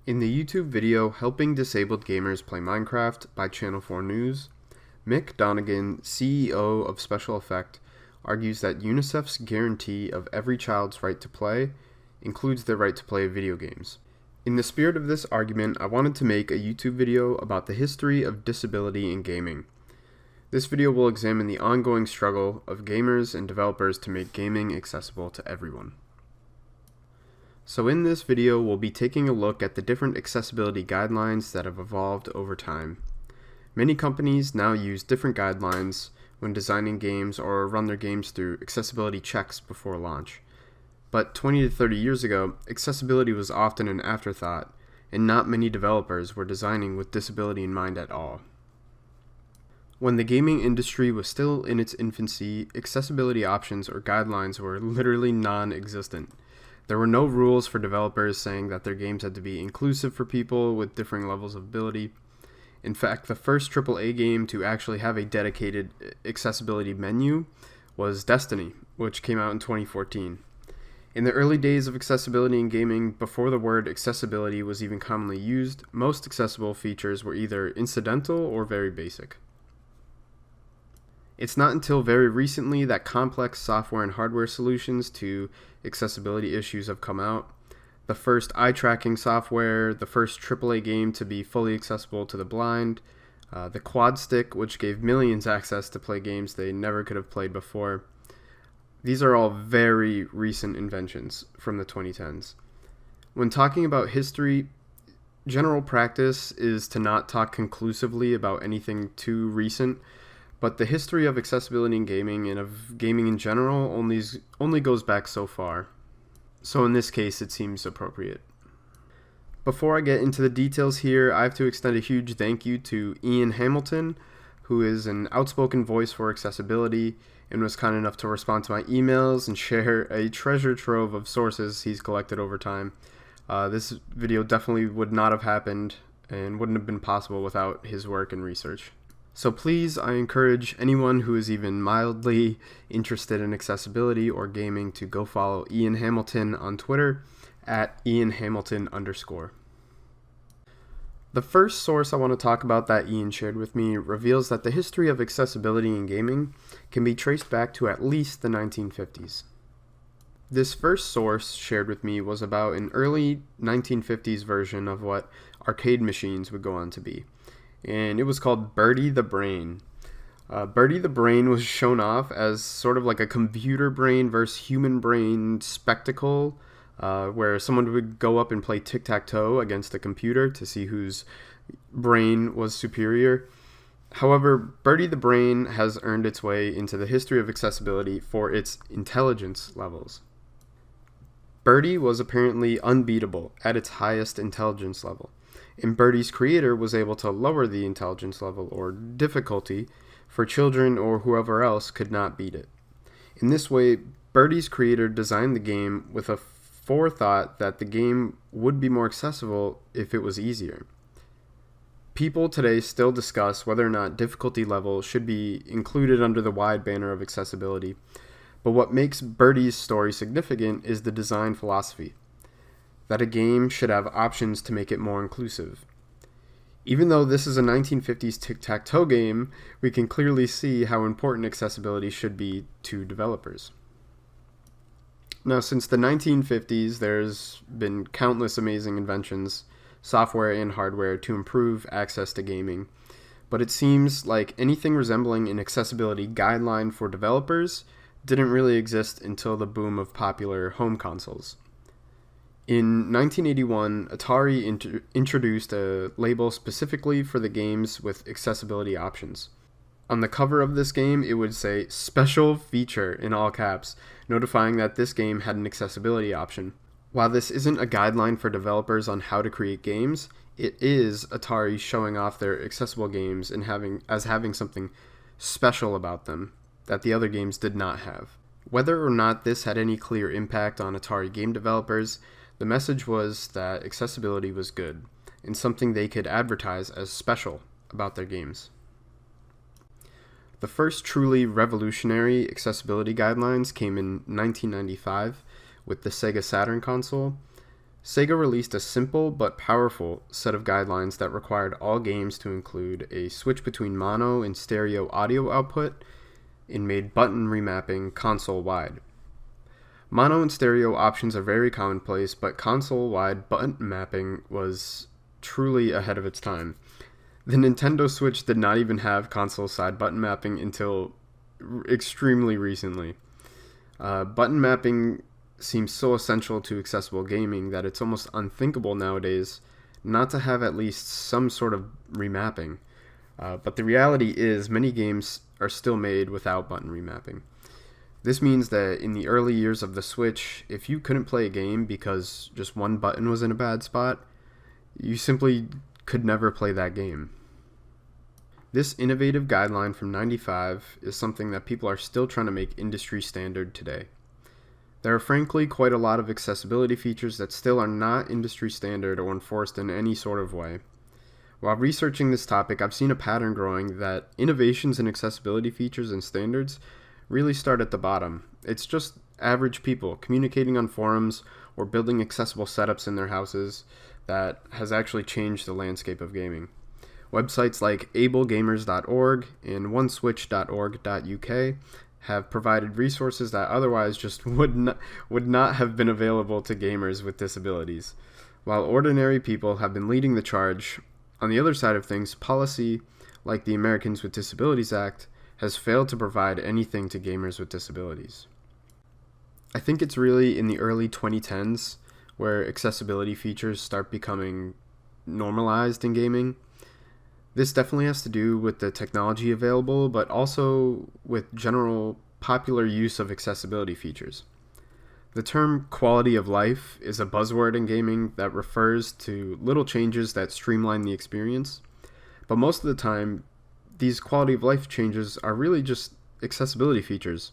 In the YouTube video Helping Disabled Gamers Play Minecraft by Channel 4 News, Mick Donegan, CEO of Special Effect, argues that UNICEF's guarantee of every child's right to play includes their right to play video games. In the spirit of this argument, I wanted to make a YouTube video about the history of disability in gaming. This video will examine the ongoing struggle of gamers and developers to make gaming accessible to everyone. So in this video, we'll be taking a look at the different accessibility guidelines that have evolved over time. Many companies now use different guidelines when designing games or run their games through accessibility checks before launch. But 20 to 30 years ago, accessibility was often an afterthought, and not many developers were designing with disability in mind at all. When the gaming industry was still in its infancy, accessibility options or guidelines were literally non-existent. There were no rules for developers saying that their games had to be inclusive for people with differing levels of ability. In fact, the first AAA game to actually have a dedicated accessibility menu was Destiny, which came out in 2014. In the early days of accessibility in gaming, before the word accessibility was even commonly used, most accessible features were either incidental or very basic. It's not until very recently that complex software and hardware solutions to accessibility issues have come out. The first eye tracking software, the first AAA game to be fully accessible to the blind, the quad stick, which gave millions access to play games they never could have played before. These are all very recent inventions from the 2010s. When talking about history, general practice is to not talk conclusively about anything too recent. But the history of accessibility in gaming and of gaming in general only goes back so far. So in this case, it seems appropriate. Before I get into the details here, I have to extend a huge thank you to Ian Hamilton, who is an outspoken voice for accessibility and was kind enough to respond to my emails and share a treasure trove of sources he's collected over time. This video definitely would not have happened and wouldn't have been possible without his work and research. So please, I encourage anyone who is even mildly interested in accessibility or gaming to go follow Ian Hamilton on Twitter at @IanHamilton_. The first source I want to talk about that Ian shared with me reveals that the history of accessibility in gaming can be traced back to at least the 1950s. This first source shared with me was about an early 1950s version of what arcade machines would go on to be. And it was called Birdie the Brain. Birdie the Brain was shown off as sort of like a computer brain versus human brain spectacle, where someone would go up and play tic-tac-toe against a computer to see whose brain was superior. However, Birdie the Brain has earned its way into the history of accessibility for its intelligence levels. Birdie was apparently unbeatable at its highest intelligence level. And Birdie's creator was able to lower the intelligence level or difficulty for children or whoever else could not beat it. In this way, Birdie's creator designed the game with a forethought that the game would be more accessible if it was easier. People today still discuss whether or not difficulty level should be included under the wide banner of accessibility, but what makes Birdie's story significant is the design philosophy, that a game should have options to make it more inclusive. Even though this is a 1950s tic-tac-toe game, we can clearly see how important accessibility should be to developers. Now, since the 1950s, there's been countless amazing inventions, software and hardware, to improve access to gaming. But it seems like anything resembling an accessibility guideline for developers didn't really exist until the boom of popular home consoles. In 1981, Atari introduced a label specifically for the games with accessibility options. On the cover of this game, it would say "Special Feature" in all caps, notifying that this game had an accessibility option. While this isn't a guideline for developers on how to create games, it is Atari showing off their accessible games and having something special about them that the other games did not have. Whether or not this had any clear impact on Atari game developers, the message was that accessibility was good, and something they could advertise as special about their games. The first truly revolutionary accessibility guidelines came in 1995 with the Sega Saturn console. Sega released a simple but powerful set of guidelines that required all games to include a switch between mono and stereo audio output and made button remapping console-wide. Mono and stereo options are very commonplace, but console-wide button mapping was truly ahead of its time. The Nintendo Switch did not even have console-side button mapping until extremely recently. Button mapping seems so essential to accessible gaming that it's almost unthinkable nowadays not to have at least some sort of remapping. But the reality is many games are still made without button remapping. This means that in the early years of the Switch, if you couldn't play a game because just one button was in a bad spot, you simply could never play that game. This innovative guideline from '95 is something that people are still trying to make industry standard today. There are frankly quite a lot of accessibility features that still are not industry standard or enforced in any sort of way. While researching this topic, I've seen a pattern growing that innovations in accessibility features and standards really start at the bottom. It's just average people communicating on forums or building accessible setups in their houses that has actually changed the landscape of gaming. Websites like ablegamers.org and oneswitch.org.uk have provided resources that otherwise just would not have been available to gamers with disabilities. While ordinary people have been leading the charge, on the other side of things, policy like the Americans with Disabilities Act has failed to provide anything to gamers with disabilities. I think it's really in the early 2010s where accessibility features start becoming normalized in gaming. This definitely has to do with the technology available, but also with general popular use of accessibility features. The term quality of life is a buzzword in gaming that refers to little changes that streamline the experience, but most of the time, these quality of life changes are really just accessibility features.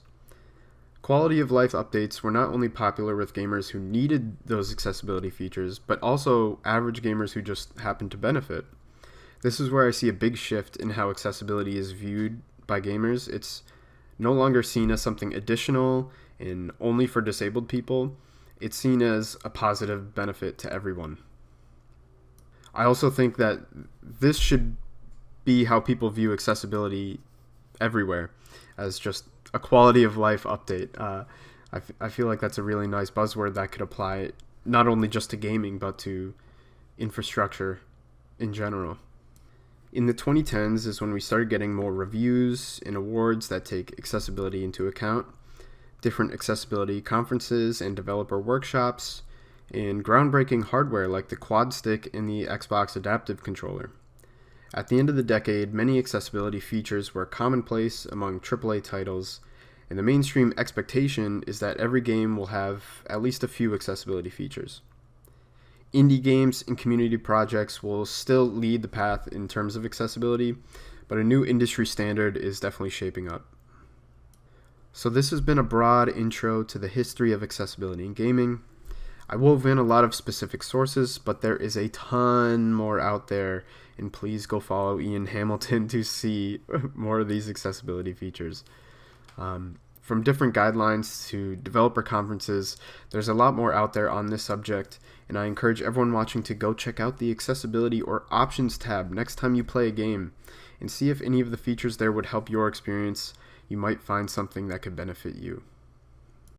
Quality of life updates were not only popular with gamers who needed those accessibility features, but also average gamers who just happened to benefit. This is where I see a big shift in how accessibility is viewed by gamers. It's no longer seen as something additional and only for disabled people. It's seen as a positive benefit to everyone. I also think that this should be how people view accessibility everywhere, as just a quality of life update. I feel like that's a really nice buzzword that could apply not only just to gaming, but to infrastructure in general. In the 2010s is when we started getting more reviews and awards that take accessibility into account, different accessibility conferences and developer workshops, and groundbreaking hardware like the Quad Stick and the Xbox Adaptive Controller. At the end of the decade, many accessibility features were commonplace among AAA titles, and the mainstream expectation is that every game will have at least a few accessibility features. Indie games and community projects will still lead the path in terms of accessibility, but a new industry standard is definitely shaping up. So this has been a broad intro to the history of accessibility in gaming. I wove in a lot of specific sources, but there is a ton more out there, and please go follow Ian Hamilton to see more of these accessibility features. From different guidelines to developer conferences, there's a lot more out there on this subject, and I encourage everyone watching to go check out the accessibility or options tab next time you play a game and see if any of the features there would help your experience. You might find something that could benefit you.